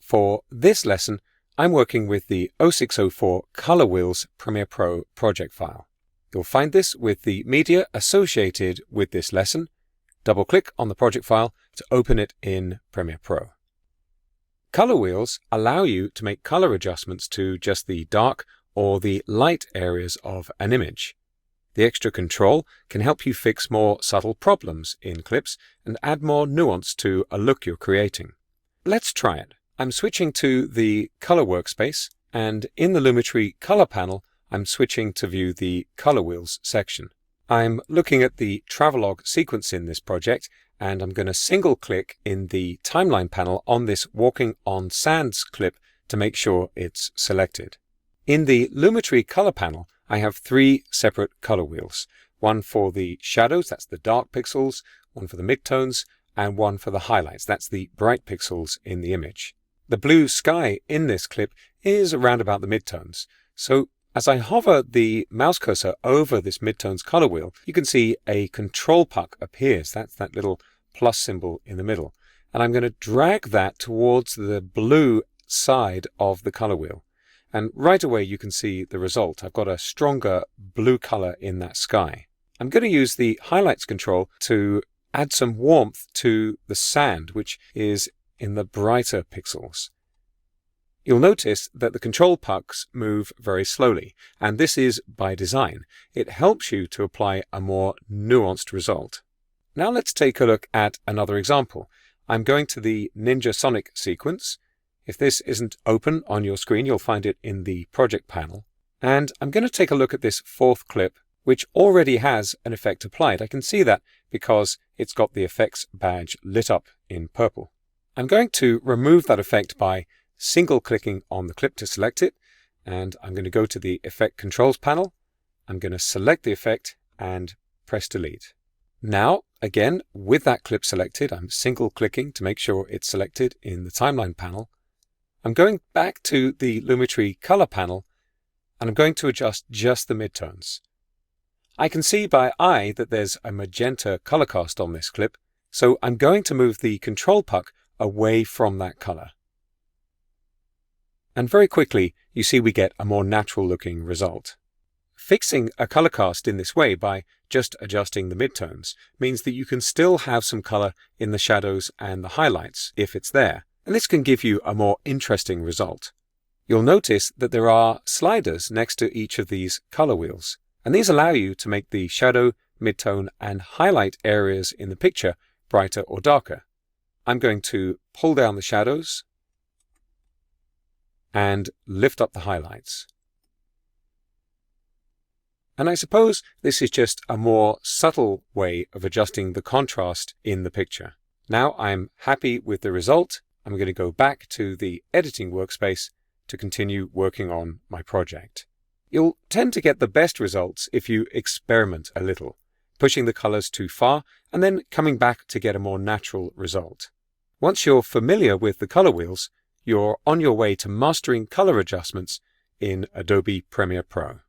For this lesson, I'm working with the 0604 Color Wheels Premiere Pro project file. You'll find this with the media associated with this lesson. Double-click on the project file to open it in Premiere Pro. Color wheels allow you to make color adjustments to just the dark or the light areas of an image. The extra control can help you fix more subtle problems in clips and add more nuance to a look you're creating. Let's try it. I'm switching to the Color workspace, and in the Lumetri Color panel, I'm switching to view the Color Wheels section. I'm looking at the travelogue sequence in this project, and I'm going to single-click in the timeline panel on this Walking on Sands clip to make sure it's selected. In the Lumetri Color panel, I have three separate color wheels. One for the shadows, that's the dark pixels, one for the midtones, and one for the highlights, that's the bright pixels in the image. The blue sky in this clip is around about the midtones. So as I hover the mouse cursor over this midtones color wheel, you can see a control puck appears. That's that little plus symbol in the middle. And I'm going to drag that towards the blue side of the color wheel. And right away you can see the result. I've got a stronger blue color in that sky. I'm going to use the highlights control to add some warmth to the sand, which is in the brighter pixels. You'll notice that the control pucks move very slowly, and this is by design. It helps you to apply a more nuanced result. Now let's take a look at another example. I'm going to the Ninja Sonic sequence. If this isn't open on your screen, you'll find it in the project panel. And I'm going to take a look at this fourth clip, which already has an effect applied. I can see that because it's got the effects badge lit up in purple. I'm going to remove that effect by single-clicking on the clip to select it, and I'm going to go to the Effect Controls panel. I'm going to select the effect and press Delete. Now, again, with that clip selected, I'm single-clicking to make sure it's selected in the Timeline panel. I'm going back to the Lumetri Color panel, and I'm going to adjust just the midtones. I can see by eye that there's a magenta color cast on this clip, so I'm going to move the control puck away from that color. And very quickly, you see we get a more natural looking result. Fixing a color cast in this way by just adjusting the midtones means that you can still have some color in the shadows and the highlights if it's there, and this can give you a more interesting result. You'll notice that there are sliders next to each of these color wheels, and these allow you to make the shadow, midtone, and highlight areas in the picture brighter or darker. I'm going to pull down the shadows and lift up the highlights. And I suppose this is just a more subtle way of adjusting the contrast in the picture. Now I'm happy with the result. I'm going to go back to the editing workspace to continue working on my project. You'll tend to get the best results if you experiment a little, pushing the colors too far and then coming back to get a more natural result. Once you're familiar with the color wheels, you're on your way to mastering color adjustments in Adobe Premiere Pro.